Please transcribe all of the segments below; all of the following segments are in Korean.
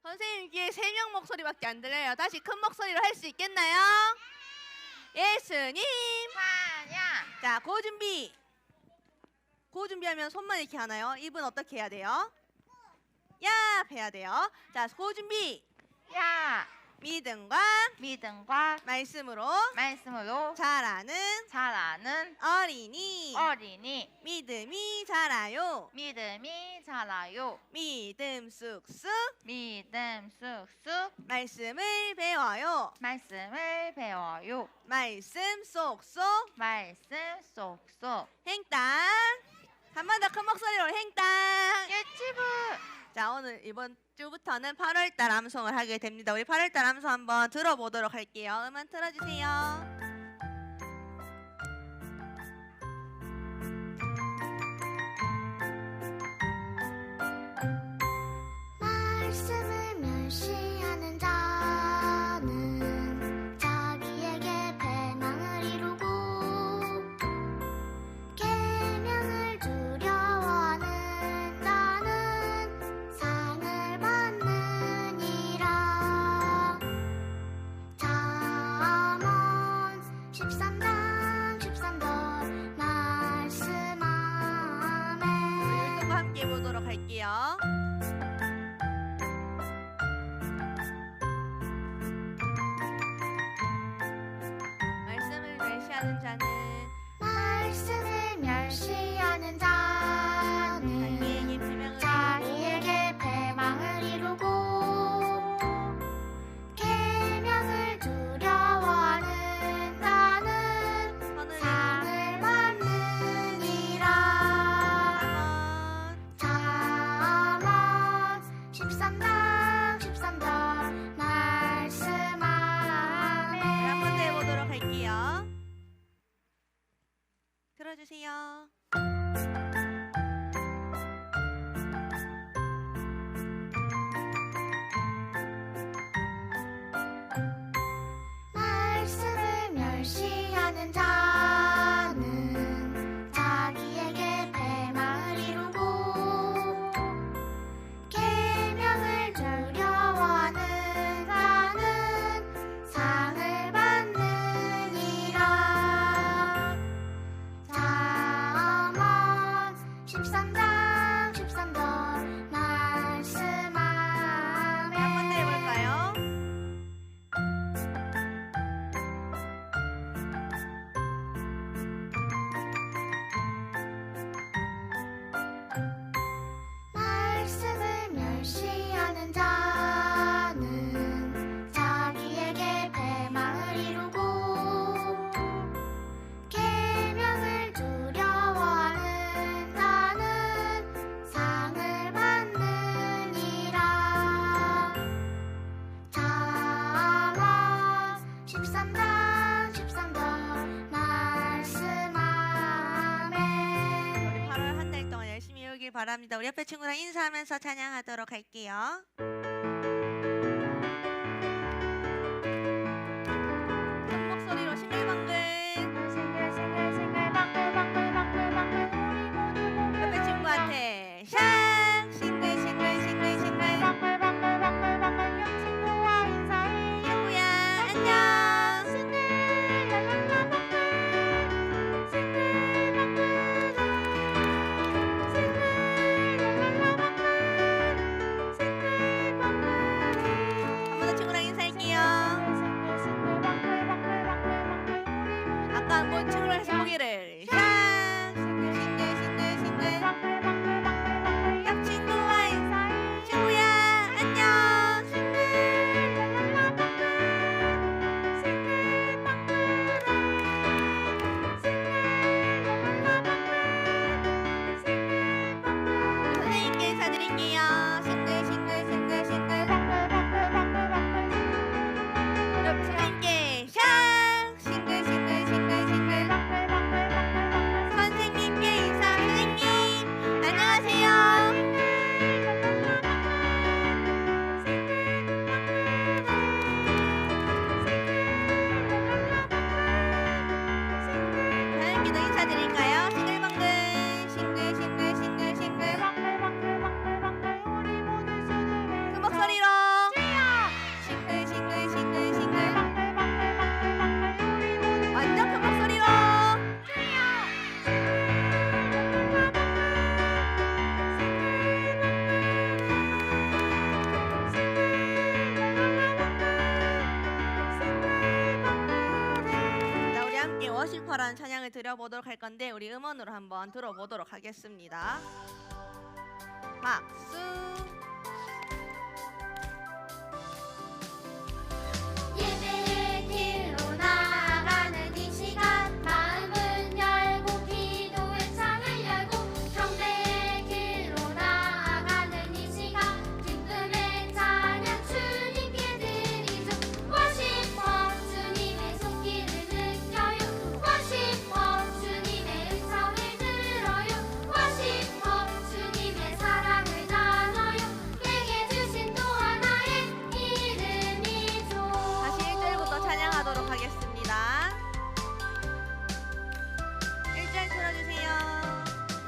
선생님 귀에 3명 목소리밖에 안 들려요. 다시 큰 목소리로 할 수 있겠나요? 예수님. 찬양. 자, 고 준비. 고 준비하면 손만 이렇게 하나요? 입은 어떻게 해야 돼요? 야 해야 돼요. 자, 고 준비. 야. 믿음과 믿음과 말씀으로 말씀으로 자라는 어린이. 믿음이 자라요. 믿음이 자라요. 믿음 쑥쑥 믿음 쑥쑥 말씀을 배워요. 말씀을 배워요. 말씀 쏙쏙 말씀 쏙쏙. 행땅. 한 번 더 큰 목소리로 행땅. 유튜브. 자, 오늘 이번 주부터는 8월달 암송을 하게 됩니다. 우리 8월달 암송 한번 들어보도록 할게요. 음악 틀어주세요. 말씀을 멸시하는 자는 자기에게 패망을 이루고 계명을 두려워하는 자는 상을 받느니라. 잠언 13장 13절 말씀하매. 우리 율동과 함께 보도록 할게요. 말씀을 멸시하는 자는 말씀을 멸시하는 자는 자기에게 패망을 이루고 계명을 두려워하는 자는 상을 받느니라. 잠언 13장 13절 말씀하매. 한 번 더 해보도록 할게요. 들어주세요. 말씀을 멸시하는 자는 자기에게 패망을 이루고 계명을 두려워하는 자는 상을 받느니라. 잠언 13장 13절 말씀하매. 한 번 더 해볼까요? 말씀을 멸시하는 자는 자기에게 패망을 이루고 계명을 두려워하는 자는 상을 받느니라. 잠언 13장 13절 말씀하매. 우리 8월 한 달 동안 열심히 해오길 바랍니다. 우리 옆에 친구랑 인사하면서 찬양하도록 할게요. 큰 목소리로 싱글벙글. 옆에 친구한테 샹 싱글싱글싱글싱글. 친구야 안녕. 싱글 싶어라는 찬양을 드려보도록 할 건데 우리 음원으로 한번 들어보도록 하겠습니다. 박수. 예배의 길로 나아가는 이 시간 마음은 열고 기도의 창을 열고 경배의 길로 나아가는 이 시간 기쁨의 찬양 주님께 드리죠. 워시퍼 주님의 손길을 느껴요. 워시퍼 주님의 음성을 들어요. 워시퍼 주님의 사랑을 나눠요. 내게 주신 또 하나의 이름이죠. 다시 1절부터 찬양하도록 하겠습니다. 1절 들어주세요.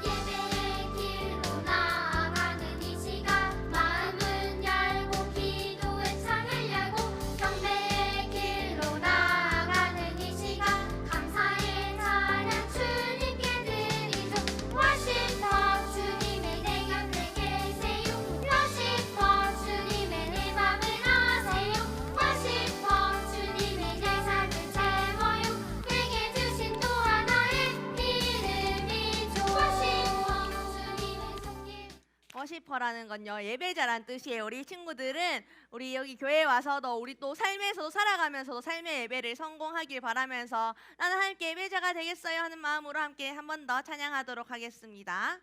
예배의 길로 나아가는 이 시간 마음은 열고 기도의 창을 열고 경배의 길로 나아가는 이 시간 감사의 찬양 주님께 드리죠. 워시퍼 주님의 내 곁에 계세요. 워시퍼 주님의 내 맘을 아세요. 워시퍼 주님의 내 삶을 채워요. 내게 주신 또 하나의 이름이죠. 워시퍼 주님의 손길 워시퍼라는 건요 예배자란 뜻이에요. 우리 친구들은 우리 여기 교회에 와서도 우리 또 삶에서도 살아가면서도 삶의 예배를 성공하길 바라면서 나는 함께 예배자가 되겠어요 하는 마음으로 함께 한 번 더 찬양하도록 하겠습니다.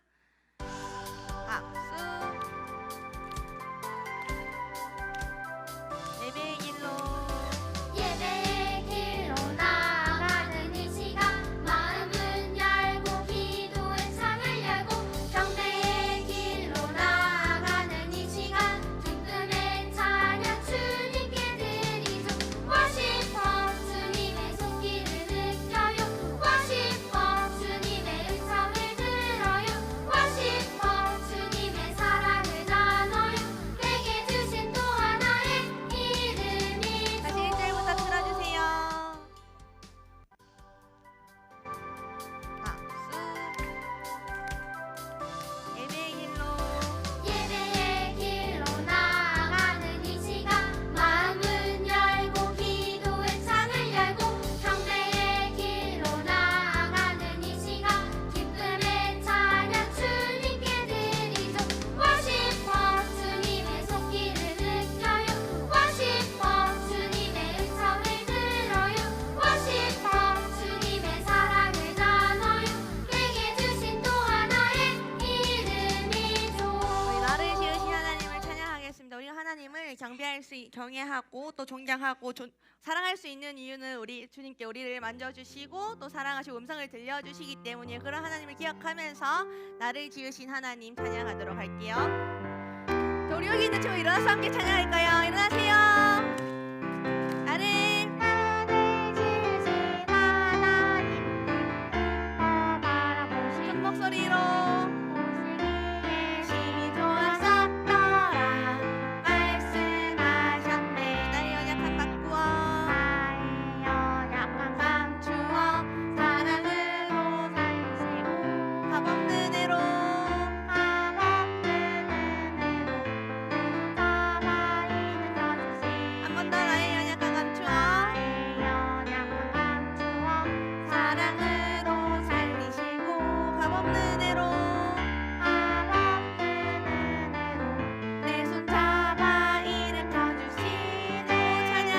박수. 예배의 길로 예배의 길로 나아가는 이 시간 마음은 열고 기도의 창을 열고 경배의 길로 나아가는 이 시간 기쁨의 찬양 주님께 드리죠. 워시퍼 주님의 손길을 느껴요. 워시퍼 주님의 음성을 들어요. 워시퍼 주님의 사랑을 나눠요. 내게 주신 또 하나의 이름이죠. 다시 1절부터 들어주세요. 박수. 예배의 길로 예배의 길로 나아가는 이 시간 마음은 열고 기도의 창을 열고 경배의 길로 나아가는 이 시간 기쁨의 찬양 주님께 드리죠. 워시퍼 주님의 손길을 느껴요. 워시퍼 주님의 음성을 들어요. 워시퍼 주님의 사랑을 나눠요. 내게 주신 또 하나의 이름이죠. 우리 나를 지으신 하나님을 찬양하겠습니다. 우리가 하나님을 경외하고 또 존경하고 사랑할 수 있는 이유는 우리 주님께 우리를 만져주시고 또 사랑하시고 음성을 들려주시기 때문에 그런 하나님을 기억하면서 나를 지으신 하나님 찬양하도록 할게요. 자, 우리 여기 있는 친구 일어나서 함께 찬양할까요? 일어나세요. 나를 나를 지으신 하나님 바라보시 큰 목소리로 보시기에 심히 좋았었더라 말씀하셨네. 나의 연약한 바꾸어 나의 연약한 감추어 사랑으로 살리시고 값없는 애로 값없는 은혜로 사바이는 져주시 한 번 더 나의 연약한 감추어 나의 연약한 감추어 사랑으로 살리시고 값없는 애로 값없는 은혜로 내 손 잡아 일으켜 주시네. 찬양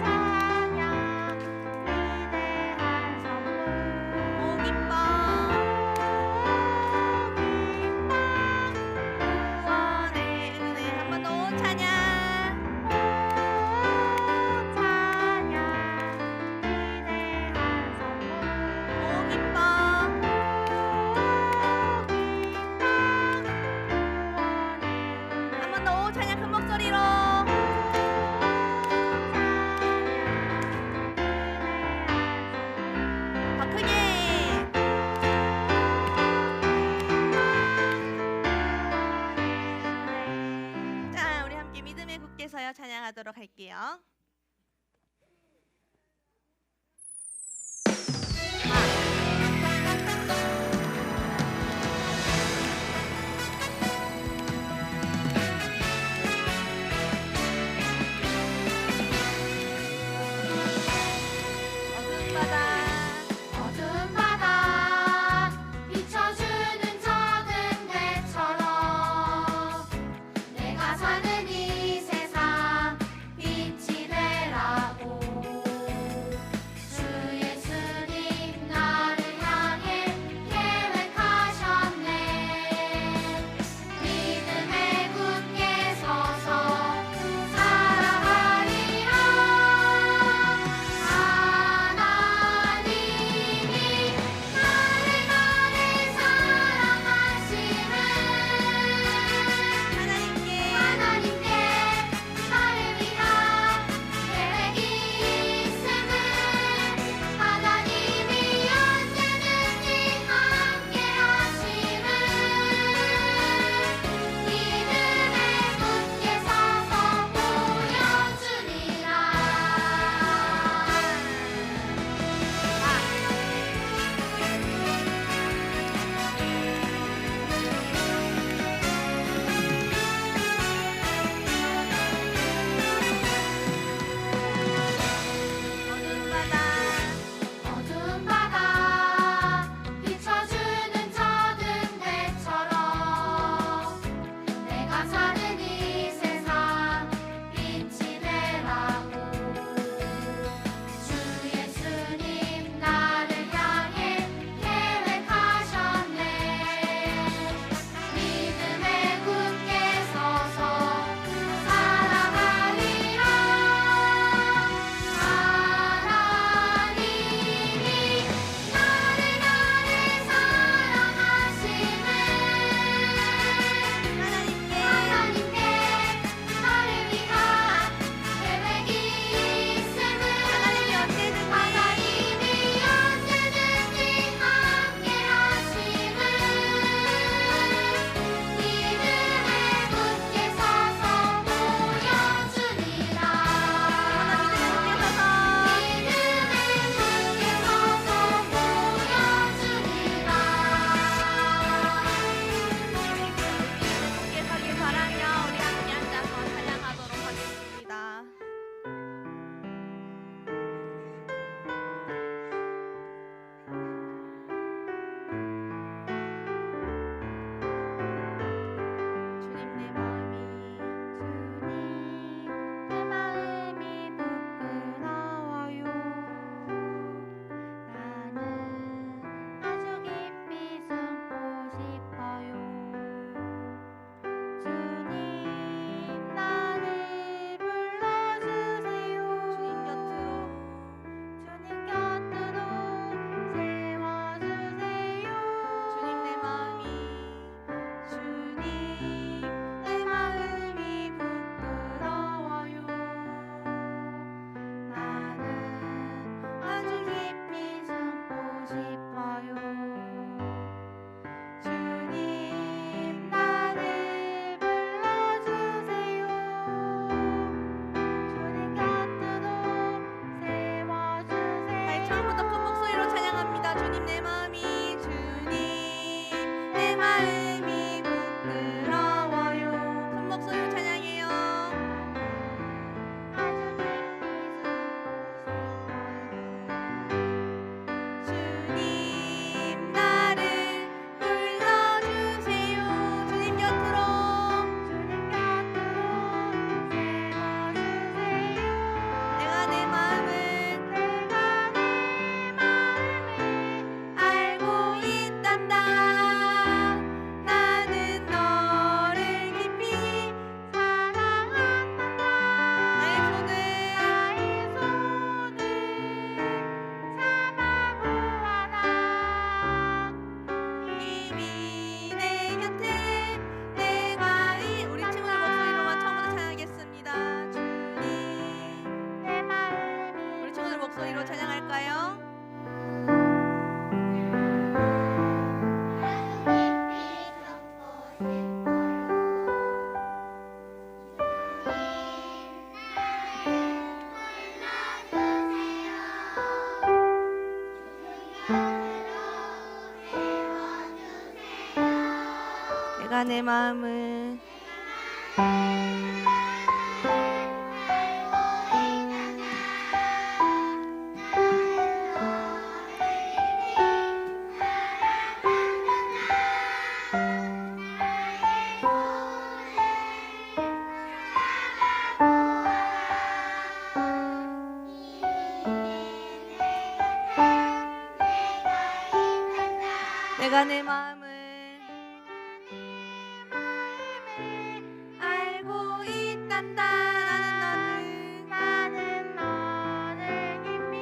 찬양 위대한 선물 오 기뻐 구원의 은혜 한 번 더 찬양 찬양 위대한 선물 오 기뻐 한 번 더 찬양 큰 목소리로 더 크게. 자, 우리 함께 믿음에 굳게 서요 찬양하도록 할게요. 어둠이 내가 내 마음을 내가 내 마음을 알고 있단다. 나는 너를 깊이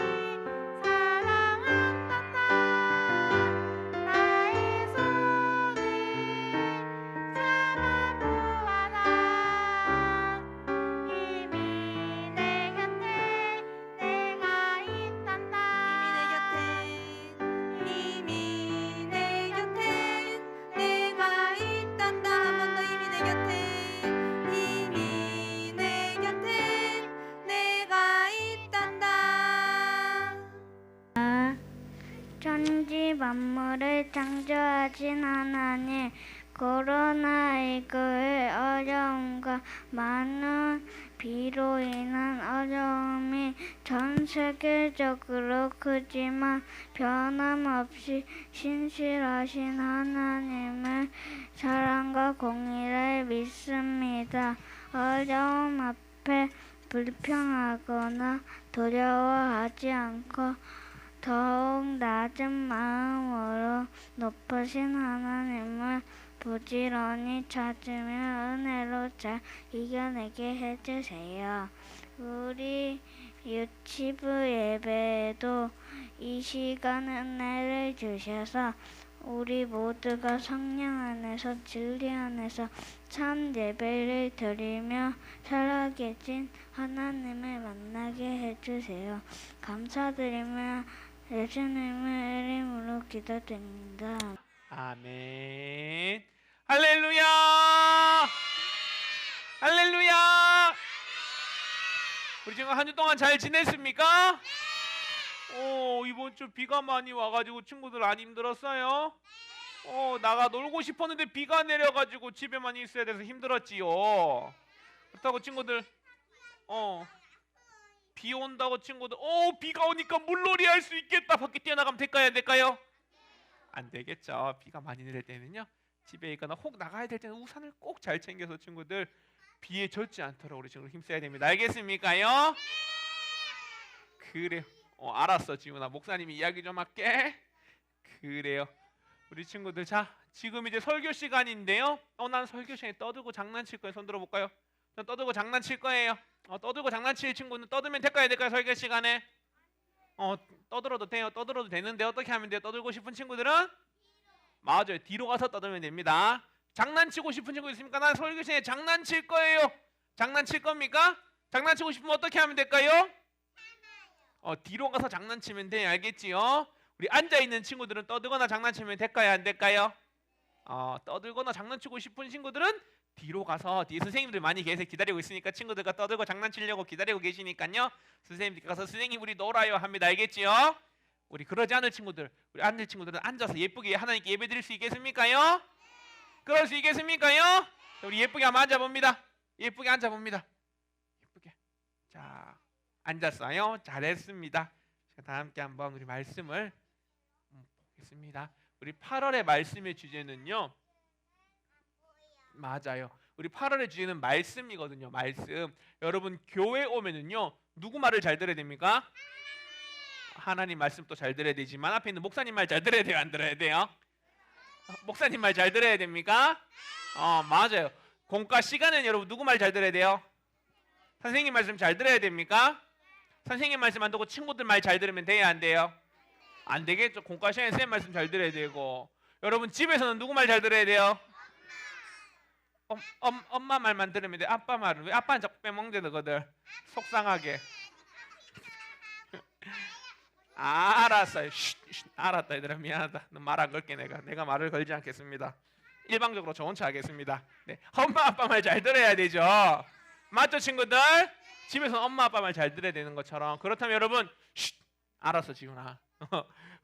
사랑한단다. 나의 손을 잡아보아라. 이미 내 곁에 내가 있단다. 이미 내 곁에 내가 있단다. 한 번 더 이미 내 곁에 이미 내 곁에 내가 있단다. 천지 만물을 창조하신 하나님, 코로나19의 어려움과 많은 비로 인한 어려움이 전 세계적으로 크지만 변함없이 신실하신 하나님의 사랑과 공의를 믿습니다. 어려움 앞에 불평하거나 두려워하지 않고 더욱 낮은 마음으로 높으신 하나님을 부지런히 찾으며 은혜로 잘 이겨내게 해주세요. 우리 유치부 예배에도 이 시간 은혜를 주셔서 우리 모두가 성령 안에서 진리 안에서 참 예배를 드리며 살아계신 하나님을 만나게 해주세요. 감사드리며 예수님의 이름으로 기도드립니다. 아멘. 할렐루야. 할렐루야. 우리 지금 한 주 동안 잘 지냈습니까? 이번 주 비가 많이 와가지고 친구들 안 힘들었어요? 나가 놀고 싶었는데 비가 내려가지고 집에만 있어야 돼서 힘들었지요. 그렇다고 친구들 비 온다고 친구들 비가 오니까 물놀이 할 수 있겠다. 밖에 뛰어나가면 될까요? 안 될까요? 안 되겠죠. 비가 많이 내릴 때는요, 집에 있거나 혹 나가야 될 때는 우산을 꼭 잘 챙겨서 친구들 비에 젖지 않도록 우리 친구들 힘써야 됩니다. 알겠습니까요? 그래요. 알았어 지훈아, 목사님이 이야기 좀 할게. 그래요. 우리 친구들, 자 지금 이제 설교 시간인데요. 난 설교 시간에 떠들고 장난칠 거예요. 손 들어볼까요? 전 떠들고 장난칠 거예요. 떠들고 장난칠 친구는 떠들면 될까요? 될까요? 설교 시간에 떠들어도 돼요. 떠들어도 되는데 어떻게 하면 돼요? 떠들고 싶은 친구들은 맞아요, 뒤로 가서 떠들면 됩니다. 장난치고 싶은 친구 있습니까? 난 설교 시간에 장난칠 거예요. 장난칠 겁니까? 장난치고 싶으면 어떻게 하면 될까요? 뒤로 가서 장난치면 돼. 알겠지요? 우리 앉아있는 친구들은 떠들거나 장난치면 될까요? 안 될까요? 떠들거나 장난치고 싶은 친구들은 뒤로 가서, 뒤에 선생님들 많이 계세요. 기다리고 있으니까 친구들과 떠들고 장난치려고 기다리고 계시니까요, 선생님들 가서 선생님 우리 놀아요 합니다. 알겠지요? 우리 그러지 않을 친구들, 우리 앉을 친구들은 앉아서 예쁘게 하나님께 예배 드릴 수 있겠습니까요? 그럴 수 있겠습니까요? 우리 예쁘게 한번 앉아봅니다. 예쁘게 앉아봅니다. 예쁘게. 자, 앉았어요. 잘했습니다. 자, 다 함께 한번 우리 말씀을 보겠습니다. 우리 8월의 말씀의 주제는요, 맞아요, 우리 8월의 주제는 말씀이거든요. 말씀. 여러분 교회 오면은요, 누구 말을 잘 들어야 됩니까? 하나님 말씀도 잘 들어야 되지만 앞에 있는 목사님 말 잘 들어야 돼요? 안 들어야 돼요? 목사님 말 잘 들어야 됩니까? 맞아요. 공과 시간은 여러분 누구 말 잘 들어야 돼요? 선생님 말씀 잘 들어야 됩니까? 선생님 말씀 안 듣고 친구들 말 잘 들으면 돼요? 안 돼요? 안 되겠죠. 공과 시간에 선생님 말씀 잘 들어야 되고. 여러분 집에서는 누구 말 잘 들어야 돼요? 엄마 말만 들으면 돼. 아빠 말은 왜 아빠는 자꾸 빼먹는데 너희들 속상하게. 알았어요. 알았다 얘들아, 미안하다. 너 말 안 걸게. 내가 말을 걸지 않겠습니다. 일방적으로 저 혼자 하겠습니다. 네, 엄마 아빠 말 잘 들어야 되죠. 맞죠 친구들? 집에서 엄마 아빠 말 잘 들어야 되는 것처럼. 그렇다면 여러분 알았어 지훈아,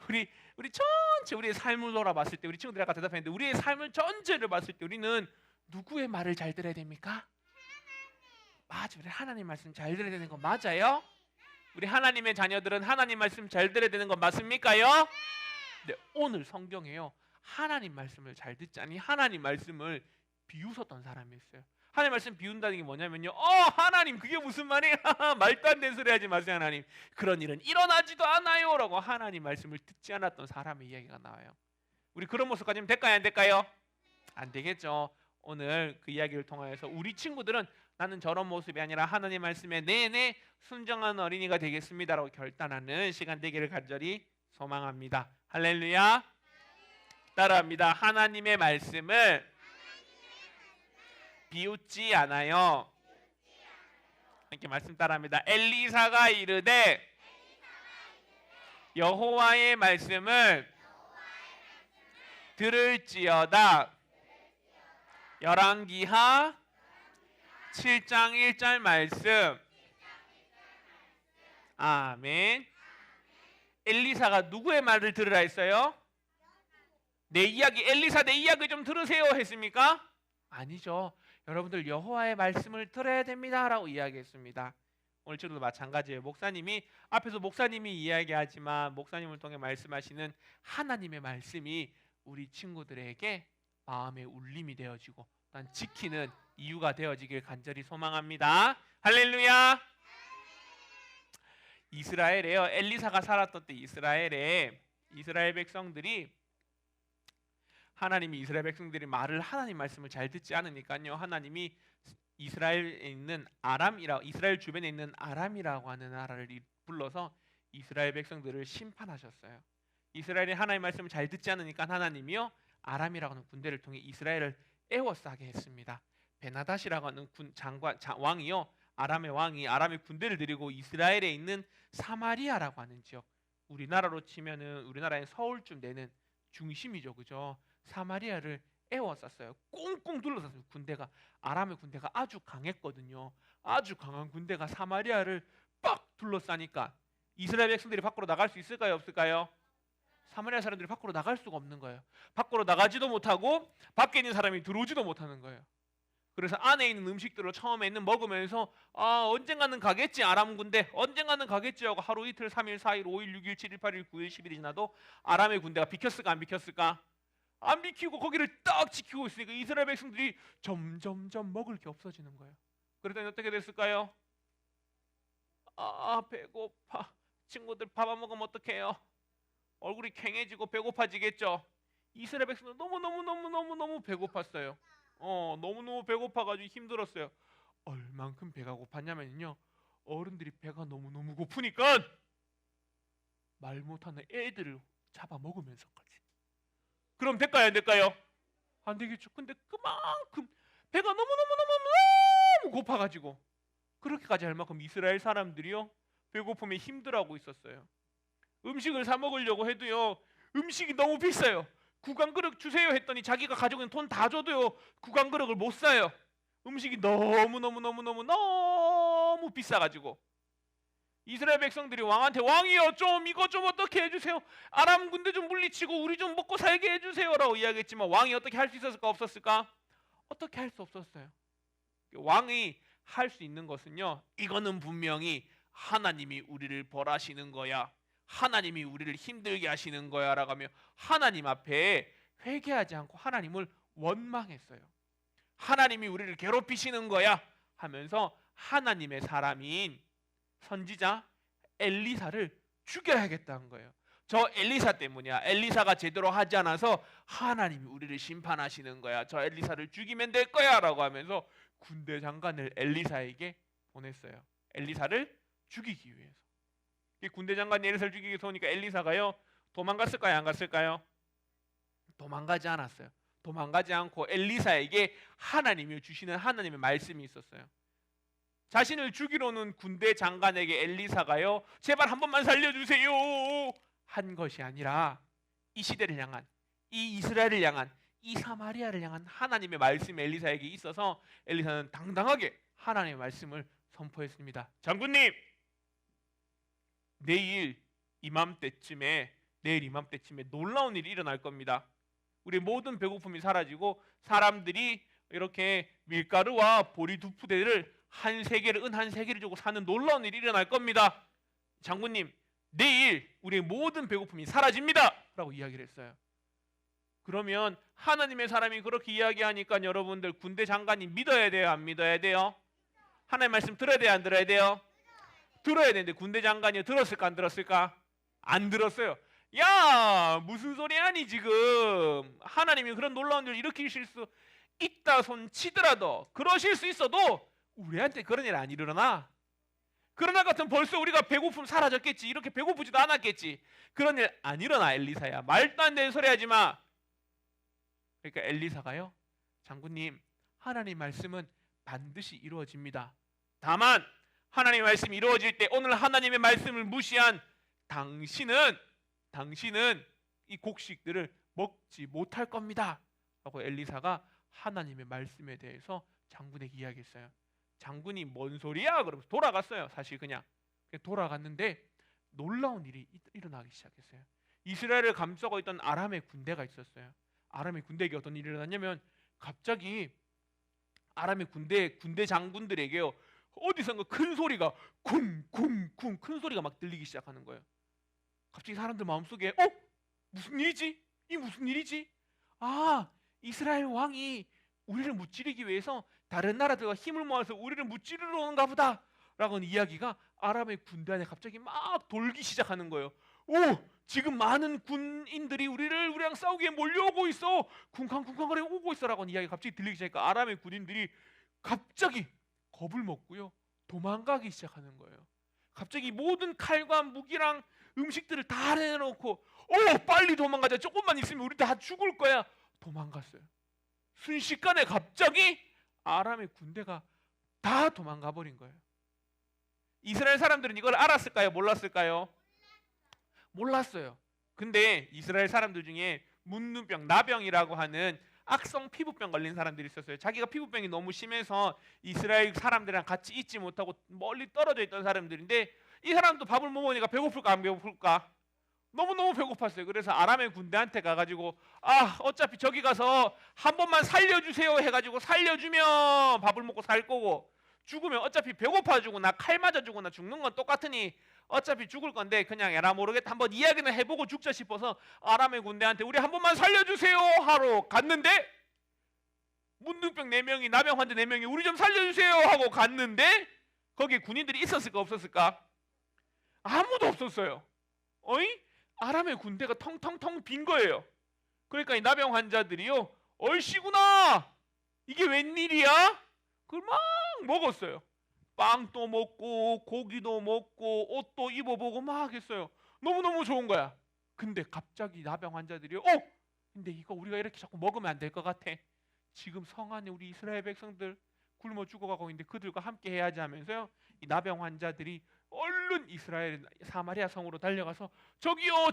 우리 전체 우리의 삶을 돌아봤을 때 우리 친구들이 아까 대답했는데 우리의 삶을 전체를 봤을 때 우리는 누구의 말을 잘 들어야 됩니까? 맞아, 우리 하나님 말씀 잘 들어야 되는 거 맞아요? 우리 하나님의 자녀들은 하나님 말씀 잘 들어야 되는 거 맞습니까요? 네, 오늘 성경에요 하나님 말씀을 잘 듣지 않니 하나님 말씀을 비웃었던 사람이 있어요. 하나님 말씀 비운다는 게 뭐냐면요, 하나님 그게 무슨 말이에요? 말도 안 되는 소리 하지 마세요 하나님. 그런 일은 일어나지도 않아요 라고 하나님 말씀을 듣지 않았던 사람의 이야기가 나와요. 우리 그런 모습 가지면 될까요 안 될까요? 안 되겠죠. 오늘 그 이야기를 통해서 우리 친구들은 나는 저런 모습이 아니라 하나님 말씀에 내내 순종한 어린이가 되겠습니다라고 결단하는 시간 되기를 간절히 소망합니다. 할렐루야. 따라합니다. 하나님의 말씀을 비웃지 않아요. 이렇게 말씀 따라합니다. 엘리사가 이르되 여호와의 말씀을 들을지어다. 열왕기하 7장 1절 말씀. 아멘. 엘리사가 누구의 말을 들으라 했어요? 내 이야기, 엘리사 내 이야기 좀 들으세요 했습니까? 아니죠. 여러분들 여호와의 말씀을 들어야 됩니다라고 이야기했습니다. 오늘 친구도 마찬가지예요. 목사님이 앞에서 목사님이 이야기하지만 목사님을 통해 말씀하시는 하나님의 말씀이 우리 친구들에게 마음의 울림이 되어지고 난 지키는 이유가 되어지길 간절히 소망합니다. 할렐루야. 이스라엘에요. 엘리사가 살았던 때 이스라엘 백성들이 하나님이 이스라엘 백성들이 하나님 말씀을 잘 듣지 않으니까요. 하나님이 이스라엘에 있는 이스라엘 주변에 있는 아람이라고 하는 나라를 불러서 이스라엘 백성들을 심판하셨어요. 이스라엘이 하나님 말씀을 잘 듣지 않으니까 하나님이요 아람이라고 하는 군대를 통해 이스라엘을 에워싸게 했습니다. 베나닷이라고 하는 왕이요 아람의 왕이 아람의 군대를 데리고 이스라엘에 있는 사마리아라고 하는 지역, 우리나라로 치면은 우리나라의 서울쯤 되는 중심이죠, 그죠? 사마리아를 에워쌌어요. 꽁꽁 둘러쌌어요. 군대가 아람의 군대가 아주 강했거든요. 아주 강한 군대가 사마리아를 빡 둘러싸니까 이스라엘 백성들이 밖으로 나갈 수 있을까요, 없을까요? 사마리아 사람들이 밖으로 나갈 수가 없는 거예요. 밖으로 나가지도 못하고 밖에 있는 사람이 들어오지도 못하는 거예요. 그래서 안에 있는 음식들을 처음에는 먹으면서 언젠가는 가겠지 아람 군대 언젠가는 가겠지 하고 하루 이틀 3일 4일 5일 6일 7일 8일 9일 10일이 지나도 아람의 군대가 비켰을까 안 비켰을까? 안 비키고 거기를 딱 지키고 있으니까 이스라엘 백성들이 점점점 먹을 게 없어지는 거예요. 그랬더니 어떻게 됐을까요? 배고파. 친구들 밥 안 먹으면 어떡해요? 얼굴이 캥해지고 배고파지겠죠. 이스라엘 백성들 너무 배고팠어요. 너무너무 배고파가지고 힘들었어요. 얼만큼 배가 고팠냐면요, 어른들이 배가 너무너무 고프니까 말 못하는 애들을 잡아먹으면서까지. 그럼 될까요 안 될까요? 안 되겠죠. 근데 그만큼 배가 너무 고파가지고 그렇게까지 할 만큼 이스라엘 사람들이요 배고픔에 힘들어하고 있었어요. 음식을 사 먹으려고 해도요 음식이 너무 비싸요. 구강 그릇 주세요 했더니 자기가 가지고 있는 돈 다 줘도요 구강 그릇을 못 사요. 음식이 너무 비싸가지고 이스라엘 백성들이 왕한테 왕이여 좀 이거 좀 어떻게 해주세요. 아람 군대 좀 물리치고 우리 좀 먹고 살게 해주세요 라고 이야기했지만 왕이 어떻게 할 수 있었을까 없었을까? 어떻게 할 수 없었어요. 왕이 할 수 있는 것은요, 이거는 분명히 하나님이 우리를 벌하시는 거야, 하나님이 우리를 힘들게 하시는 거야 라고 하며 하나님 앞에 회개하지 않고 하나님을 원망했어요. 하나님이 우리를 괴롭히시는 거야 하면서 하나님의 사람인 선지자 엘리사를 죽여야겠다는 거예요. 저 엘리사 때문이야. 엘리사가 제대로 하지 않아서 하나님이 우리를 심판하시는 거야. 저 엘리사를 죽이면 될 거야 라고 하면서 군대 장관을 엘리사에게 보냈어요. 엘리사를 죽이기 위해서. 군대 장관이 엘리사를 죽이기 위해서 오니까 엘리사가요 도망갔을까요 안 갔을까요? 도망가지 않았어요. 도망가지 않고 엘리사에게 하나님이 주시는 하나님의 말씀이 있었어요. 자신을 죽이려는 군대 장관에게 엘리사가요 제발 한 번만 살려주세요 한 것이 아니라 이 시대를 향한, 이 이스라엘을 향한, 이 사마리아를 향한 하나님의 말씀이 엘리사에게 있어서 엘리사는 당당하게 하나님의 말씀을 선포했습니다. 장군님, 내일 이맘때쯤에 내일 이맘때쯤에 놀라운 일이 일어날 겁니다. 우리 모든 배고픔이 사라지고 사람들이 이렇게 밀가루와 보리 두 푸대를 한 세계를 은 한 세계를 주고 사는 놀라운 일이 일어날 겁니다. 장군님, 내일 우리의 모든 배고픔이 사라집니다 라고 이야기를 했어요. 그러면 하나님의 사람이 그렇게 이야기하니까 여러분들 군대 장관이 믿어야 돼요, 안 믿어야 돼요? 하나님 말씀 들어야 돼요, 안 들어야 돼요? 들어야 되는데 군대 장관이 들었을까 안 들었을까? 안 들었어요. 야, 무슨 소리 하니 지금? 하나님이 그런 놀라운 일을 일으키실 수 있다 손 치더라도, 그러실 수 있어도 우리한테 그런 일 안 일어나. 그러나 같으면 벌써 우리가 배고픔 사라졌겠지. 이렇게 배고프지도 않았겠지. 그런 일 안 일어나. 엘리사야, 말도 안 되는 소리 하지 마. 그러니까 엘리사가요, 장군님, 하나님 말씀은 반드시 이루어집니다. 다만 하나님의 말씀이 이루어질 때 오늘 하나님의 말씀을 무시한 당신은 이 곡식들을 먹지 못할 겁니다 라고 엘리사가 하나님의 말씀에 대해서 장군에게 이야기했어요. 장군이 뭔 소리야? 그러면서 돌아갔어요. 사실 그냥 돌아갔는데 놀라운 일이 일어나기 시작했어요. 이스라엘을 감싸고 있던 아람의 군대가 있었어요. 아람의 군대에게 어떤 일이 일어났냐면 갑자기 아람의 군대 장군들에게요, 어디선가 큰 소리가 쿵쿵쿵 큰 소리가 막 들리기 시작하는 거예요. 갑자기 사람들 마음속에 무슨 일이지? 이 무슨 일이지? 아, 이스라엘 왕이 우리를 무찌르기 위해서 다른 나라들과 힘을 모아서 우리를 무찌르러 오는가 보다 라고 하는 이야기가 아람의 군대 안에 갑자기 막 돌기 시작하는 거예요. 오, 지금 많은 군인들이 우리랑 싸우기에 몰려오고 있어. 쿵쾅쿵쾅거려 오고 있어 라고 하는 이야기가 갑자기 들리기 시작하니까 아람의 군인들이 갑자기 겁을 먹고요, 도망가기 시작하는 거예요. 갑자기 모든 칼과 무기랑 음식들을 다 내놓고 빨리 도망가자. 조금만 있으면 우리 다 죽을 거야. 도망갔어요. 순식간에 갑자기 아람의 군대가 다 도망가 버린 거예요. 이스라엘 사람들은 이걸 알았을까요? 몰랐을까요? 몰랐어요. 근데 이스라엘 사람들 중에 문눈병, 나병이라고 하는 악성 피부병 걸린 사람들이 있었어요. 자기가 피부병이 너무 심해서 이스라엘 사람들이랑 같이 있지 못하고 멀리 떨어져 있던 사람들인데, 이 사람도 밥을 못 먹으니까 배고플까 안 배고플까? 너무너무 배고팠어요. 그래서 아람의 군대한테 가가지고 어차피 저기 가서 한 번만 살려주세요 해가지고 살려주면 밥을 먹고 살 거고, 죽으면 어차피 배고파 죽거나 칼 맞아 죽거나 죽는 건 똑같으니 어차피 죽을 건데 그냥 에라 모르겠다 한번 이야기는 해보고 죽자 싶어서 아람의 군대한테 우리 한 번만 살려주세요 하러 갔는데, 문둥병 4명이 나병 환자 4명이 우리 좀 살려주세요 하고 갔는데 거기에 군인들이 있었을까 없었을까? 아무도 없었어요. 아람의 군대가 텅텅텅 빈 거예요. 그러니까 이 나병 환자들이요, 얼씨구나 이게 웬일이야? 그걸 막 먹었어요. 빵도 먹고 고기도 먹고 옷도 입어보고 막 했어요. 너무너무 좋은 거야. 근데 갑자기 나병 환자들이요, 근데 이거 우리가 이렇게 자꾸 먹으면 안 될 것 같아. 지금 성 안에 우리 이스라엘 백성들 굶어 죽어가고 있는데 그들과 함께 해야지 하면서요, 이 나병 환자들이 얼른 이스라엘 사마리아 성으로 달려가서 저기요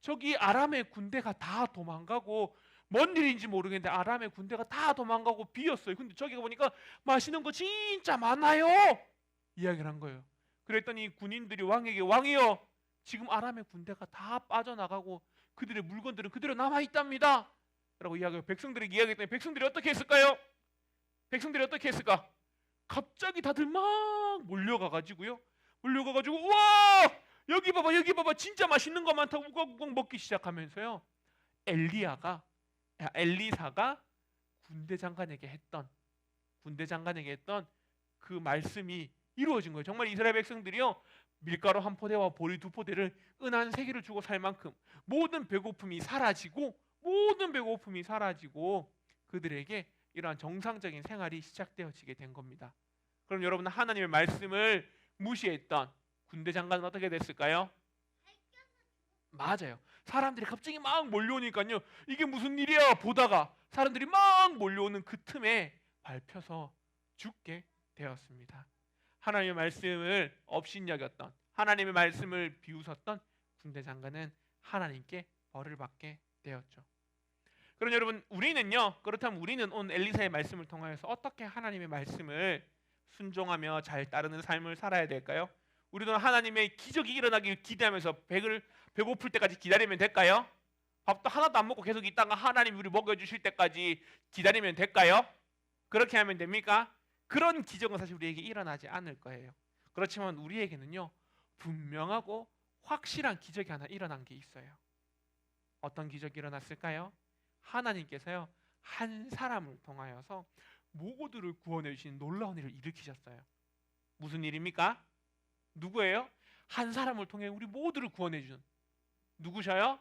저기 아람의 군대가 다 도망가고, 뭔 일인지 모르겠는데 아람의 군대가 다 도망가고 비었어요. 근데 저기 보니까 맛있는 거 진짜 많아요 이야기를 한 거예요. 그랬더니 군인들이 왕에게, 왕이요, 지금 아람의 군대가 다 빠져나가고 그들의 물건들은 그대로 남아있답니다 라고 이야기해요. 백성들에게 이야기했더니 백성들이 어떻게 했을까요? 백성들이 어떻게 했을까? 갑자기 다들 막 몰려가가지고요, 우와 여기 봐봐 진짜 맛있는 거 많다고 우걱우걱 먹기 시작하면서요, 엘리사가 군대 장관에게 했던 그 말씀이 이루어진 거예요. 정말 이스라엘 백성들이요, 밀가루 한 포대와 보리 2포대를 은 한 세개를 주고 살 만큼 모든 배고픔이 사라지고 그들에게 이러한 정상적인 생활이 시작되어지게 된 겁니다. 그럼 여러분, 하나님의 말씀을 무시했던 군대 장관은 어떻게 됐을까요? 맞아요. 사람들이 갑자기 막 몰려오니까요, 이게 무슨 일이야 보다가 사람들이 막 몰려오는 그 틈에 밟혀서 죽게 되었습니다. 하나님의 말씀을 업신여겼던, 하나님의 말씀을 비웃었던 군대 장관은 하나님께 벌을 받게 되었죠. 그럼 여러분, 그렇다면 우리는 오늘 엘리사의 말씀을 통하여서 어떻게 하나님의 말씀을 순종하며 잘 따르는 삶을 살아야 될까요? 우리도 하나님의 기적이 일어나길 기대하면서 배고플 때까지 기다리면 될까요? 밥도 하나도 안 먹고 계속 있다가 하나님이 우리 먹여주실 때까지 기다리면 될까요? 그렇게 하면 됩니까? 그런 기적은 사실 우리에게 일어나지 않을 거예요. 그렇지만 우리에게는요, 분명하고 확실한 기적이 하나 일어난 게 있어요. 어떤 기적이 일어났을까요? 하나님께서요, 한 사람을 통하여서 모두를 구원해 주신 놀라운 일을 일으키셨어요. 무슨 일입니까? 누구예요? 한 사람을 통해 우리 모두를 구원해 주는 누구셔요?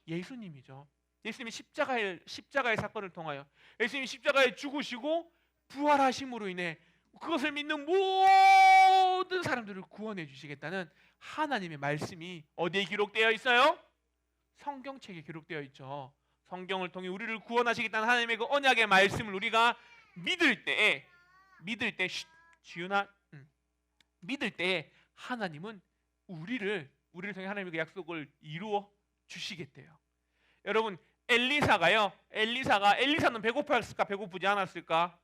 예수님이죠. 예수님이 십자가의 사건을 통하여 예수님이 십자가에 죽으시고 부활하심으로 인해 그것을 믿는 모든 사람들을 구원해 주시겠다는 하나님의 말씀이 어디에 기록되어 있어요? 성경책에 기록되어 있죠. 성경을 통해 우리를 구원하시겠다는 하나님의 그 언약의 말씀을 우리가 믿을 때 하나님은 우리를 통해 하나님의 그 약속을 이루어 주시겠대요. 여러분, 엘리사는 배고팠을까 배고프지 않았을까?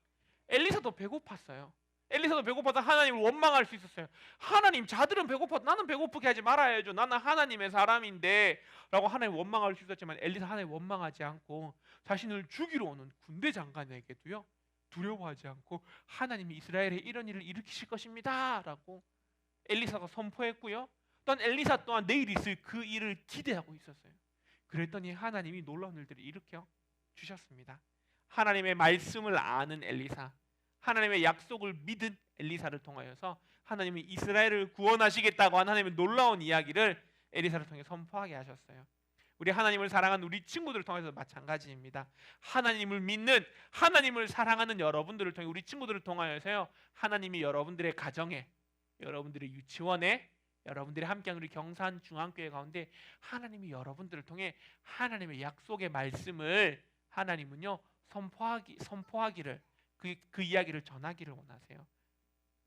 엘리사도 배고팠어요. 엘리사도 배고파서 하나님을 원망할 수 있었어요. 하나님, 자들은 배고파도 나는 배고프게 하지 말아야죠. 나는 하나님의 사람인데 라고 하나님 원망할 수 있었지만 엘리사 하나님 원망하지 않고 자신을 죽이러 오는 군대 장관에게도요, 두려워하지 않고 하나님이 이스라엘에 이런 일을 일으키실 것입니다 라고 엘리사가 선포했고요. 또한 엘리사 또한 내일 있을 그 일을 기대하고 있었어요. 그랬더니 하나님이 놀라운 일들을 일으켜 주셨습니다. 하나님의 말씀을 아는 엘리사, 하나님의 약속을 믿은 엘리사를 통하여서 하나님이 이스라엘을 구원하시겠다고 한 하나님의 놀라운 이야기를 엘리사를 통해 선포하게 하셨어요. 우리 하나님을 사랑하는 우리 친구들을 통해서 마찬가지입니다. 하나님을 믿는, 하나님을 사랑하는 여러분들을 통해, 우리 친구들을 통하여서요, 하나님이 여러분들의 가정에, 여러분들의 유치원에, 여러분들이 함께하는 우리 경산 중앙교회 가운데 하나님이 여러분들을 통해 하나님의 약속의 말씀을 하나님은요 선포하기를, 그 이야기를 전하기를 원하세요.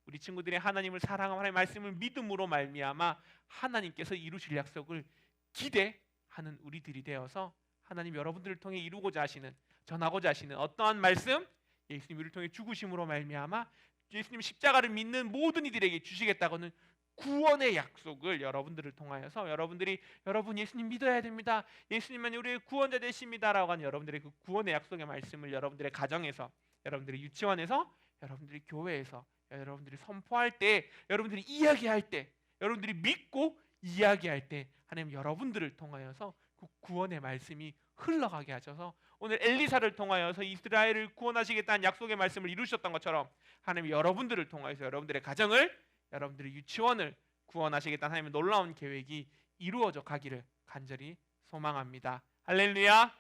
우리 친구들이 하나님을 사랑하는 하나님의 말씀을 믿음으로 말미암아 하나님께서 이루실 약속을 기대하는 우리들이 되어서 하나님 여러분들을 통해 이루고자 하시는, 전하고자 하시는 어떠한 말씀, 예수님 우리를 통해 죽으심으로 말미암아 예수님 십자가를 믿는 모든 이들에게 주시겠다고는 구원의 약속을 여러분들을 통하여서 여러분 예수님 믿어야 됩니다. 예수님만이 우리의 구원자 되십니다라고 하는 여러분들의 그 구원의 약속의 말씀을 여러분들의 가정에서, 여러분들의 유치원에서, 여러분들의 교회에서, 여러분들이 선포할 때, 여러분들이 이야기할 때, 여러분들이 믿고 이야기할 때 하나님 여러분들을 통하여서 그 구원의 말씀이 흘러가게 하셔서 오늘 엘리사를 통하여서 이스라엘을 구원하시겠다는 약속의 말씀을 이루셨던 것처럼 하나님 여러분들을 통하여서 여러분들의 가정을, 여러분들의 유치원을 구원하시겠다는 하나님의 놀라운 계획이 이루어져 가기를 간절히 소망합니다. 할렐루야,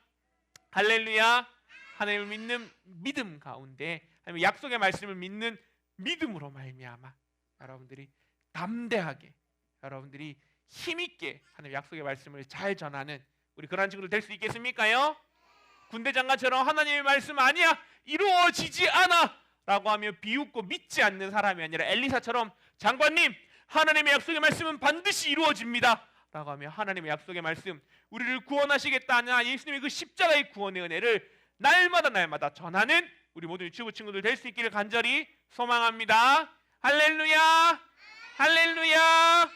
할렐루야. 하나님을 믿는 믿음 가운데, 하나님의 약속의 말씀을 믿는 믿음으로 말미암아 여러분들이 담대하게, 여러분들이 힘있게 하나님의 약속의 말씀을 잘 전하는 우리 그러한 친구들 될 수 있겠습니까요? 군대 장관처럼 하나님의 말씀 아니야, 이루어지지 않아 라고 하며 비웃고 믿지 않는 사람이 아니라 엘리사처럼 장관님, 하나님의 약속의 말씀은 반드시 이루어집니다 라고 하며 하나님의 약속의 말씀, 우리를 구원하시겠다는 예수님의 그 십자가의 구원의 은혜를 날마다 전하는 우리 모든 유치부 친구들 될 수 있기를 간절히 소망합니다. 할렐루야, 할렐루야.